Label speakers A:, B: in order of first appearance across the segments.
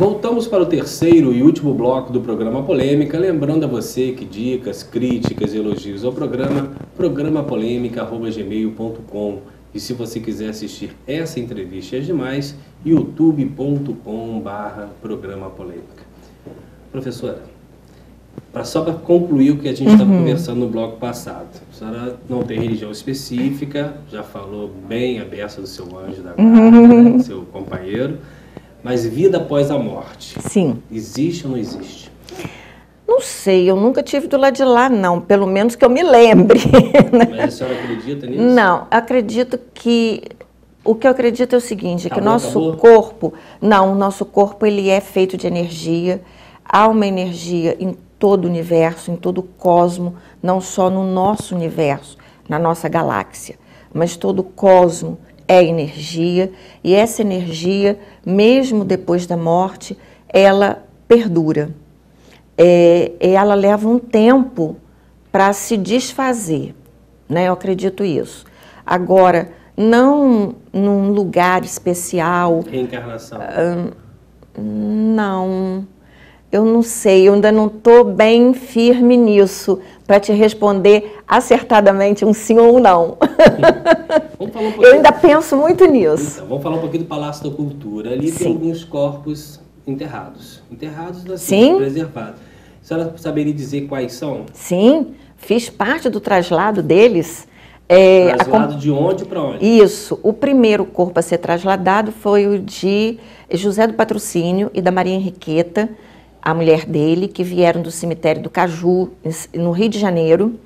A: Voltamos para o terceiro e último bloco do programa Polêmica, lembrando a você que dicas, críticas e elogios ao programapolemica@gmail.com. E se você quiser assistir essa entrevista e as demais, youtube.com/programa polêmica. Professora, só para concluir o que a gente estava conversando no bloco passado, a senhora não tem religião específica, já falou bem a beça do seu anjo da guarda, seu companheiro, mas vida após a morte.
B: Sim.
A: Existe ou não existe?
B: Não sei, eu nunca tive do lado de lá, não. Pelo menos que eu me lembre.
A: Mas a senhora acredita nisso?
B: Não, acredito que... O que eu acredito é o seguinte, que o nosso
A: corpo...
B: Não, o nosso corpo ele é feito de energia. Há uma energia em todo o universo, em todo o cosmo, não só no nosso universo, na nossa galáxia, mas todo o cosmo é energia. E essa energia, mesmo depois da morte, ela perdura. Ela leva um tempo para se desfazer, né? Eu acredito isso. Agora, não num lugar especial.
A: Reencarnação.
B: Não, eu não sei, eu ainda não estou bem firme nisso para te responder acertadamente um sim ou um não.
A: Vamos falar um
B: Eu ainda penso muito nisso.
A: Então, vamos falar um pouquinho do Palácio da Cultura. Ali
B: Sim.
A: tem alguns corpos enterrados assim,
B: Sim.
A: preservados. A senhora saberia dizer quais são?
B: Sim, fiz parte do traslado deles.
A: Traslado de onde para onde?
B: Isso. O primeiro corpo a ser trasladado foi o de José do Patrocínio e da Maria Henriqueta, a mulher dele, que vieram do cemitério do Caju, no Rio de Janeiro,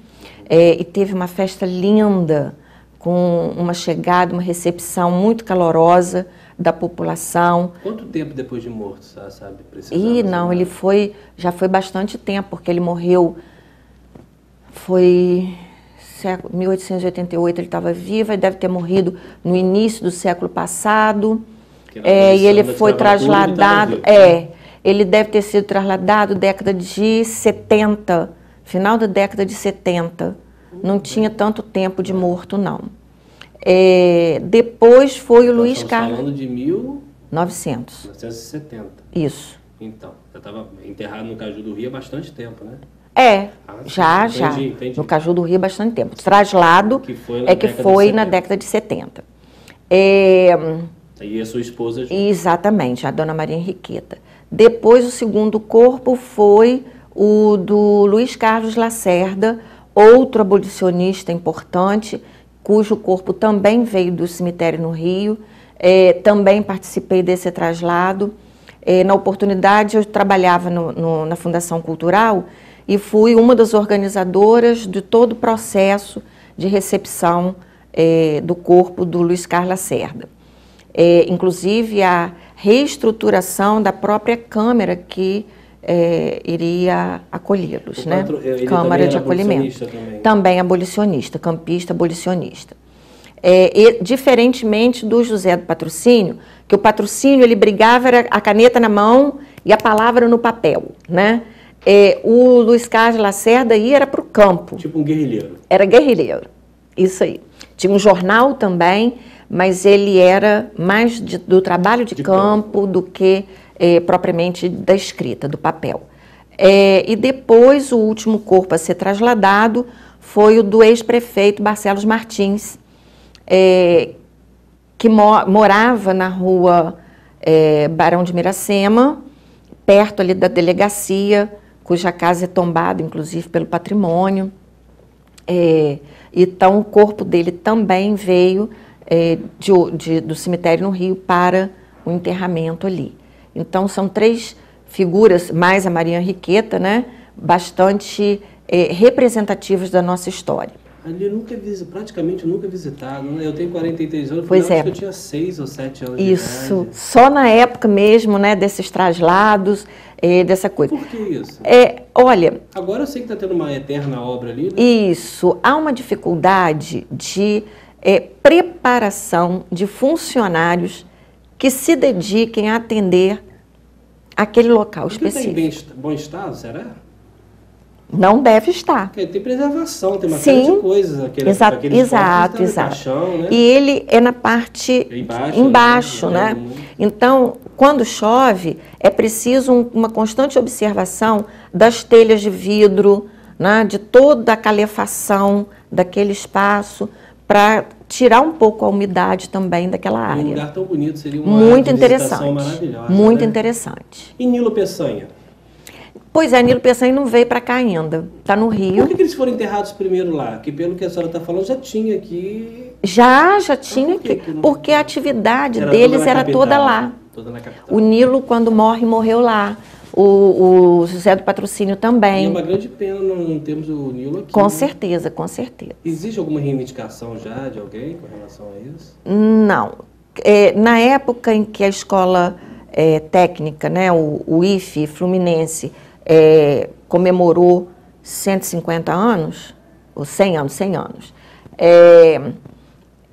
B: e teve uma festa linda, com uma chegada, uma recepção muito calorosa da população.
A: Quanto tempo depois de morto, sabe?
B: Não, ele já foi bastante tempo, porque ele morreu, foi 1888, ele estava vivo, ele deve ter morrido no início do século passado, e ele foi trasladado, ele deve ter sido trasladado década de 70, final da década de 70, não tinha tanto tempo de morto, não. Depois foi o Luiz Carlos...
A: falando de
B: 1900.
A: 1970.
B: Isso.
A: Então, já estava enterrado no Caju do Rio há bastante tempo, né?
B: Já.
A: Entendi.
B: No Caju do Rio há bastante tempo. Traslado que foi na década de 70.
A: E a sua esposa junto.
B: Exatamente, a dona Maria Henriqueta. Depois, o segundo corpo foi o do Luiz Carlos Lacerda, outro abolicionista importante, cujo corpo também veio do cemitério no Rio. Também participei desse traslado. Na oportunidade, eu trabalhava na Fundação Cultural e fui uma das organizadoras de todo o processo de recepção do corpo do Luiz Carlos Lacerda. Inclusive a reestruturação da própria Câmara que iria acolhê-los, né? Câmara de acolhimento. Também abolicionista, campista abolicionista. Diferentemente do José do Patrocínio, que o patrocínio ele brigava era a caneta na mão e a palavra no papel, né? O Luiz Carlos Lacerda era para o campo.
A: Tipo um guerrilheiro.
B: Era guerrilheiro, isso aí. Tinha um jornal também, mas ele era mais do trabalho de campo do que propriamente da escrita, do papel. E depois o último corpo a ser trasladado foi o do ex-prefeito Barcelos Martins, que morava na rua Barão de Miracema, perto ali da delegacia, cuja casa é tombada, inclusive, pelo patrimônio. Então, o corpo dele também veio do cemitério no Rio para o enterramento ali. Então, são três figuras, mais a Maria Henriqueta, né, bastante representativas da nossa história.
A: Ali praticamente nunca visitado, né? Eu tenho 43 anos,
B: pois
A: acho que eu tinha 6 ou 7 anos de idade.
B: Isso, só na época mesmo, né, desses traslados, dessa coisa.
A: Por que isso?
B: Olha...
A: Agora eu sei que está tendo uma eterna obra ali, né?
B: Isso, há uma dificuldade de preparação de funcionários que se dediquem a atender aquele local específico.
A: Está em bom estado, será?
B: Não deve estar.
A: Porque tem preservação, tem uma série de coisas.
B: Exato.
A: Caixão, né?
B: E ele é na parte embaixo, né? Então, quando chove, é preciso uma constante observação das telhas de vidro, né? De toda a calefação daquele espaço, para tirar um pouco a umidade também daquela área.
A: Um lugar tão bonito, seria uma
B: muito
A: área de visitação
B: interessante,
A: maravilhosa.
B: muito
A: né?
B: interessante.
A: E Nilo Peçanha?
B: Pois é, Nilo Peçanha não veio para cá ainda, está no Rio.
A: Por que eles foram enterrados primeiro lá? Que pelo que a senhora está falando, já tinha aqui...
B: Já tinha aqui, porque a atividade deles era toda lá.
A: Toda na capital.
B: O Nilo, quando morreu lá. O José do Patrocínio também.
A: E é uma grande pena não termos o Nilo aqui.
B: Com certeza, com certeza.
A: Existe alguma reivindicação já de alguém com relação a isso?
B: Não. Na época em que a escola técnica, né, o IFE Fluminense, comemorou 150 anos, ou 100 anos,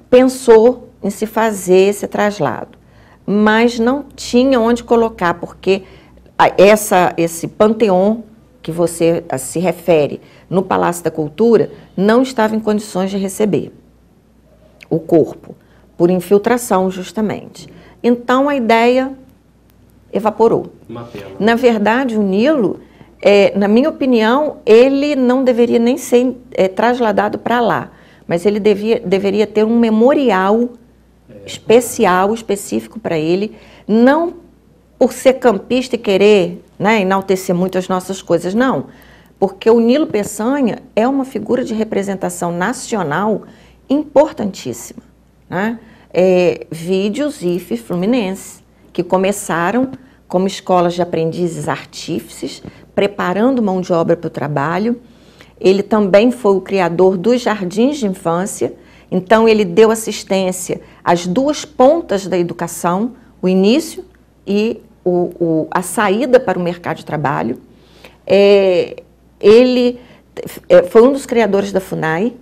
B: pensou em se fazer esse traslado, mas não tinha onde colocar, porque esse panteão que você se refere no Palácio da Cultura não estava em condições de receber o corpo, por infiltração justamente. Então a ideia evaporou.
A: Uma pena.
B: Na verdade, o Nilo, na minha opinião, ele não deveria nem ser trasladado para lá, mas ele deveria ter um memorial específico para ele, não por ser campista e querer, né, enaltecer muito as nossas coisas, não. Porque o Nilo Peçanha é uma figura de representação nacional importantíssima. Né? Vídeos IFE Fluminense, que começaram como escolas de aprendizes artífices, preparando mão de obra para o trabalho. Ele também foi o criador dos jardins de infância, então ele deu assistência às duas pontas da educação, o início e a saída para o mercado de trabalho. Ele foi um dos criadores da FUNAI,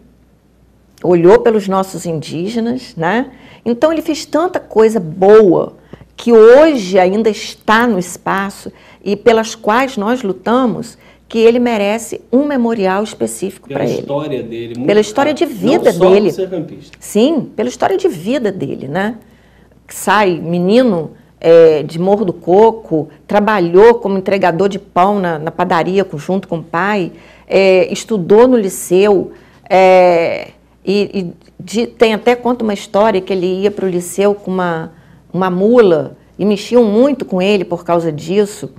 B: olhou pelos nossos indígenas, né? Então ele fez tanta coisa boa que hoje ainda está no espaço e pelas quais nós lutamos, que ele merece um memorial específico para ele.
A: Pela história dele.
B: Pela história de vida
A: não
B: dele.
A: Só por ser campista.
B: Sim, pela história de vida dele, né? Sai menino de Morro do Coco, trabalhou como entregador de pão na padaria junto com o pai, estudou no liceu, tem até conta uma história que ele ia para o liceu com uma mula e mexiam muito com ele por causa disso.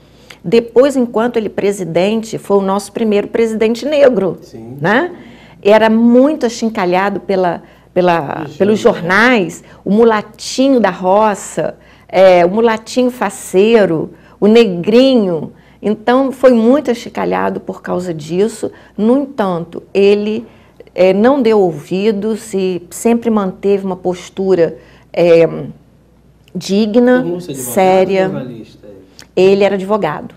B: Depois, enquanto ele presidente, foi o nosso primeiro presidente negro.
A: Sim.
B: Né? Era muito achincalhado pelos jornais, o mulatinho da roça, o mulatinho faceiro, o negrinho. Então, foi muito achincalhado por causa disso. No entanto, ele não deu ouvidos e sempre manteve uma postura digna, séria. Ele era advogado.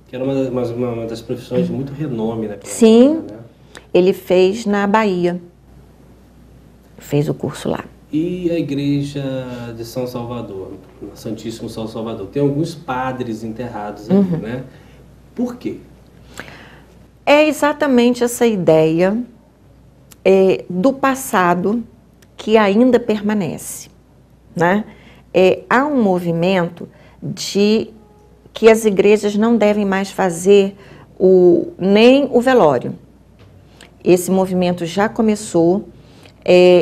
A: Que era uma das profissões de muito renome, né?
B: Sim,
A: né?
B: Ele fez na Bahia. Fez o curso lá.
A: E a igreja de São Salvador, Santíssimo São Salvador, tem alguns padres enterrados ali, né? Por quê?
B: É exatamente essa ideia do passado que ainda permanece, né? Há um movimento de que as igrejas não devem mais fazer nem o velório. Esse movimento já começou.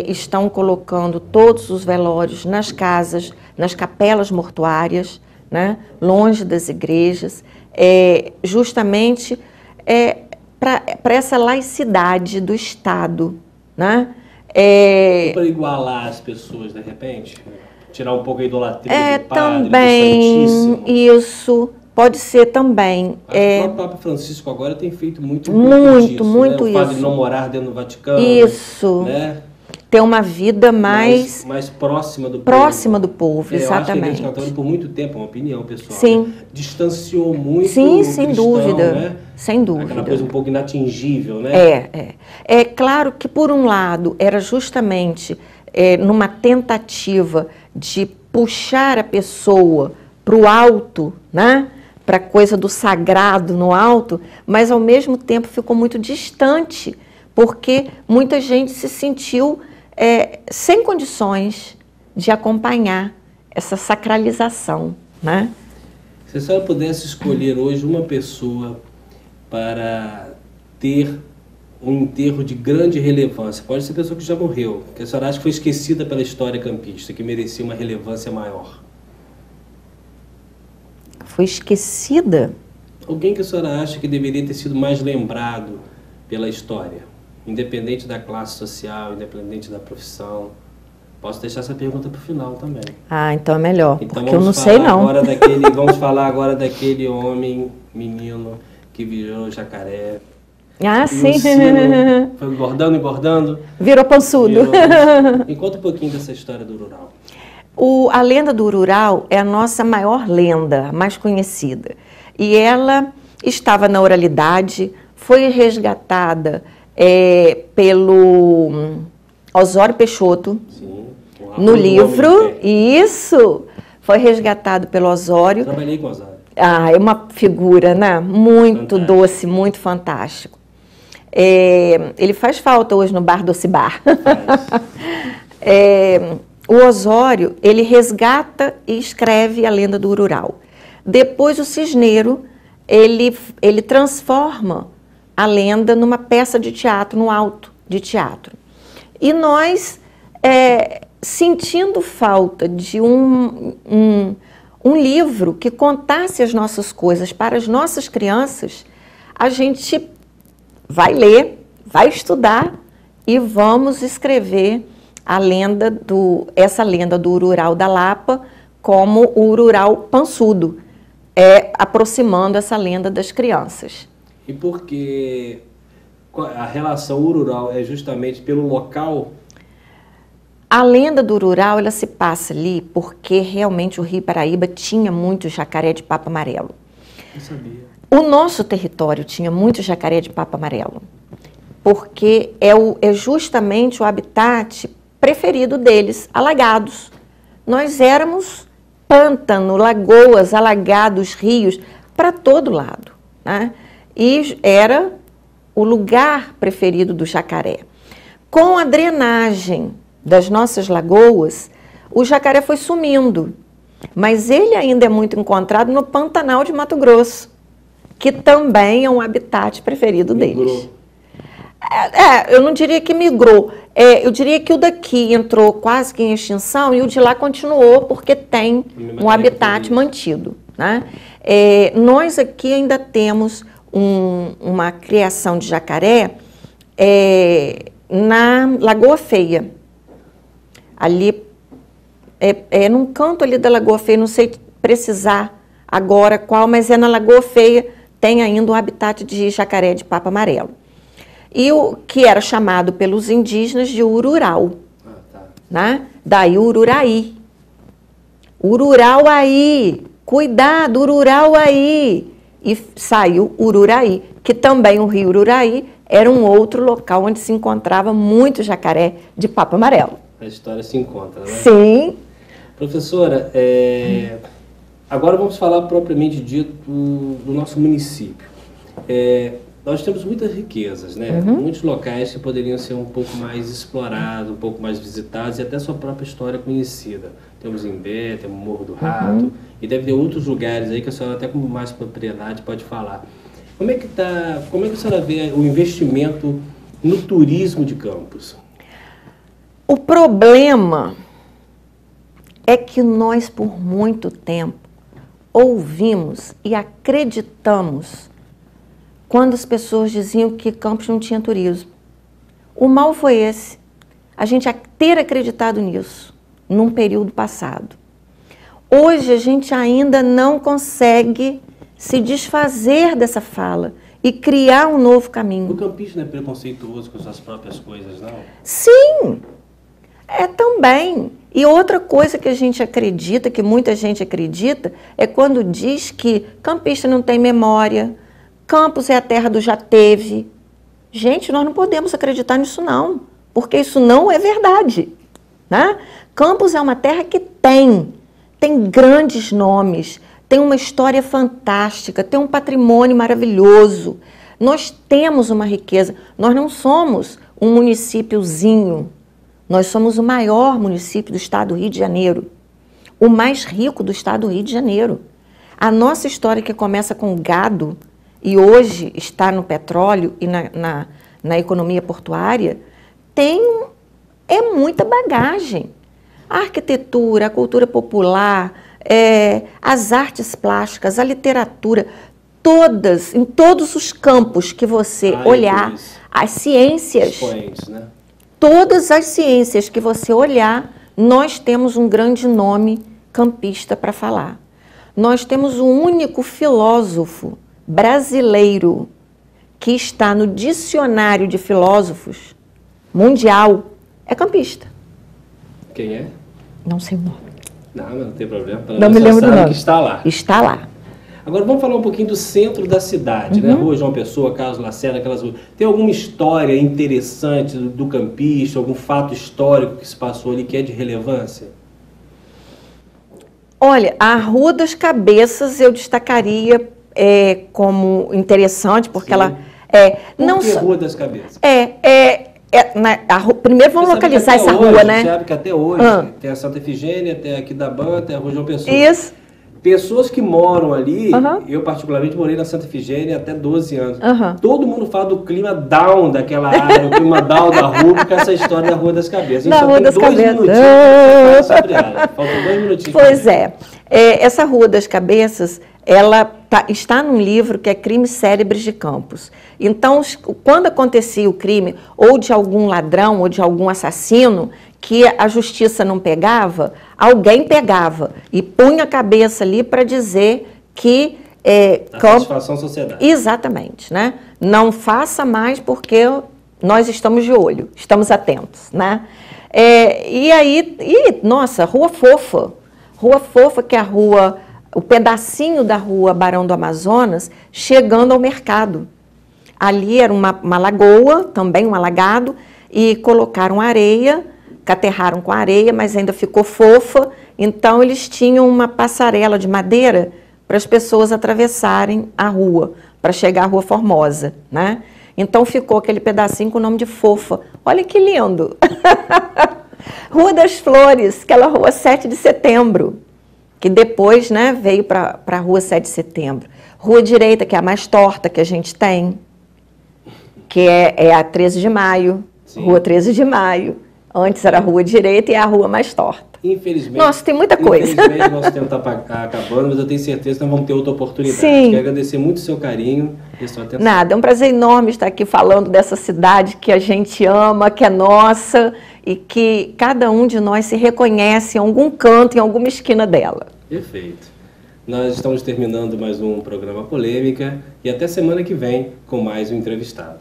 B: Estão colocando todos os velórios nas casas, nas capelas mortuárias, né, longe das igrejas, justamente para essa laicidade do Estado. Né?
A: Para igualar as pessoas, de repente? Tirar um pouco a idolatria do padre,
B: também,
A: do Santíssimo?
B: Isso, pode ser também.
A: O Papa Francisco agora tem feito muito
B: disso,
A: né? O
B: isso.
A: padre não morar dentro do Vaticano.
B: Isso.
A: Né?
B: Ter uma vida mais
A: próxima do povo.
B: Próxima do povo, exatamente.
A: Eu acho que a Igreja Católica, por muito tempo, é uma opinião pessoal,
B: sim.
A: Né? Distanciou muito
B: sim,
A: o
B: sem
A: cristão,
B: dúvida,
A: né?
B: Sem dúvida.
A: Aquela coisa um pouco inatingível, né?
B: É claro que, por um lado, era justamente numa tentativa de puxar a pessoa para o alto, né? para a coisa do sagrado no alto, mas ao mesmo tempo ficou muito distante, porque muita gente se sentiu sem condições de acompanhar essa sacralização, né?
A: Se a senhora pudesse escolher hoje uma pessoa para ter um enterro de grande relevância, pode ser pessoa que já morreu, que a senhora acha que foi esquecida pela história campista, que merecia uma relevância maior.
B: Foi esquecida?
A: Alguém que a senhora acha que deveria ter sido mais lembrado pela história, independente da classe social, independente da profissão. Posso deixar essa pergunta para o final também.
B: Ah, então é melhor,
A: então,
B: porque eu não sei não.
A: Vamos falar agora daquele homem, menino, que virou jacaré.
B: Ah, sim.
A: Foi engordando, engordando.
B: Virou pançudo.
A: Me conta um pouquinho dessa história do Urural.
B: A lenda do Urural é a nossa maior lenda, a mais conhecida. E ela estava na oralidade, foi resgatada pelo Osório Peixoto.
A: Sim,
B: no livro. Isso! Foi resgatado pelo Osório.
A: Trabalhei com o Osório.
B: Ah, é uma figura, né? Muito fantástico. Doce, muito fantástico. Ele faz falta hoje no Bar Doce Bar. O Osório, ele resgata e escreve a lenda do Urural. Depois o Cisneiro, ele transforma a lenda numa peça de teatro, num auto de teatro. E nós, sentindo falta de um livro que contasse as nossas coisas para as nossas crianças, a gente vai ler, vai estudar e vamos escrever essa lenda do Urural da Lapa como o Urural pançudo, aproximando essa lenda das crianças.
A: E porque a relação Urural é justamente pelo local?
B: A lenda do Urural, ela se passa ali porque realmente o Rio Paraíba tinha muito jacaré de papo amarelo.
A: Eu sabia.
B: O nosso território tinha muito jacaré de papo amarelo, porque é justamente o habitat preferido deles, alagados. Nós éramos pântano, lagoas, alagados, rios, para todo lado, né? E era o lugar preferido do jacaré. Com a drenagem das nossas lagoas, o jacaré foi sumindo, mas ele ainda é muito encontrado no Pantanal de Mato Grosso, que também é um habitat preferido deles. Eu não diria que migrou, eu diria que o daqui entrou quase que em extinção e o de lá continuou porque tem um habitat mantido, né? Nós aqui ainda temos uma criação de jacaré na Lagoa Feia. Ali, num canto ali da Lagoa Feia, não sei precisar agora qual, mas na Lagoa Feia tem ainda um habitat de jacaré de papo amarelo. E o que era chamado pelos indígenas de Urural, né? Daí Ururaí. Urural aí, cuidado, Urural aí. E saiu Ururaí, que também o rio Ururaí era um outro local onde se encontrava muito jacaré de papo amarelo.
A: A história se encontra, né?
B: Sim.
A: Professora, agora vamos falar propriamente dito do nosso município. Nós temos muitas riquezas, né? Muitos locais que poderiam ser um pouco mais explorados, um pouco mais visitados e até sua própria história conhecida. Temos Imbé, temos Morro do Rato e deve ter outros lugares aí que a senhora até com mais propriedade pode falar. Como é que a senhora vê o investimento no turismo de Campos?
B: O problema é que nós, por muito tempo, ouvimos e acreditamos quando as pessoas diziam que Campos não tinha turismo. O mal foi esse, a gente ter acreditado nisso, num período passado. Hoje a gente ainda não consegue se desfazer dessa fala e criar um novo caminho.
A: O campista não é preconceituoso com suas próprias coisas, não?
B: Sim, também. E outra coisa que a gente acredita, que muita gente acredita, é quando diz que campista não tem memória, Campos é a terra do já teve. Gente, nós não podemos acreditar nisso não, porque isso não é verdade, né? Campos é uma terra que tem grandes nomes, tem uma história fantástica, tem um patrimônio maravilhoso. Nós temos uma riqueza. Nós não somos um municípiozinho. Nós somos o maior município do estado do Rio de Janeiro. O mais rico do estado do Rio de Janeiro. A nossa história, que começa com gado e hoje está no petróleo e na economia portuária, é muita bagagem. A arquitetura, a cultura popular, as artes plásticas, a literatura, em todos os campos que você olhar, as ciências,
A: expoentes, né?
B: Todas as ciências que você olhar, nós temos um grande nome campista para falar. Nós temos o único filósofo brasileiro que está no dicionário de filósofos mundial, é campista.
A: Quem é?
B: Não sei o nome.
A: Não, mas não tem problema.
B: Não me lembro do nome.
A: Que está lá.
B: Está lá.
A: Agora vamos falar um pouquinho do centro da cidade, né? Rua João Pessoa, Carlos Lacerda, aquelas ruas. Tem alguma história interessante do campista, algum fato histórico que se passou ali que é de relevância?
B: Olha, a Rua das Cabeças eu destacaria como interessante, porque ela
A: Por que Rua das Cabeças?
B: Primeiro vamos localizar essa rua, né?
A: Você sabe que até hoje tem a Santa Efigênia, tem aqui da Ban, tem a Rua João Pessoa.
B: Isso.
A: Pessoas que moram ali, eu particularmente morei na Santa Efigênia até 12 anos. Todo mundo fala do clima down daquela área, o clima down da rua, porque essa história da Rua das Cabeças. A gente
B: Rua das Cabeças.
A: Minutinhos para falar sobre ela. Faltam 2 minutinhos.
B: Pois essa Rua das Cabeças, ela está num livro que é Crimes Célebres de Campos. Então, quando acontecia o crime, ou de algum ladrão, ou de algum assassino, que a justiça não pegava, alguém pegava e punha a cabeça ali para dizer que...
A: satisfação à sociedade.
B: Exatamente, né? Não faça mais porque nós estamos de olho, estamos atentos, né? Nossa, Rua Fofa. Rua Fofa, que é o pedacinho da Rua Barão do Amazonas, chegando ao mercado. Ali era uma lagoa, também um alagado, e colocaram areia, caterraram com areia, mas ainda ficou fofa, então eles tinham uma passarela de madeira para as pessoas atravessarem a rua, para chegar à Rua Formosa, né? Então ficou aquele pedacinho com o nome de Fofa. Olha que lindo! Rua das Flores, aquela Rua 7 de Setembro, que depois, né, veio para a Rua 7 de Setembro. Rua Direita, que é a mais torta que a gente tem, que é a 13 de Maio, Sim. Rua 13 de Maio. Antes era a Rua Direita e é a rua mais torta.
A: Infelizmente.
B: Nossa, tem muita coisa.
A: Infelizmente, nosso tempo está acabando, mas eu tenho certeza que nós vamos ter outra oportunidade.
B: Sim.
A: Quero agradecer muito o seu carinho e a sua atenção.
B: Nada, é um prazer enorme estar aqui falando dessa cidade que a gente ama, que é nossa e que cada um de nós se reconhece em algum canto, em alguma esquina dela.
A: Perfeito. Nós estamos terminando mais um programa Polêmica e até semana que vem com mais um entrevistado.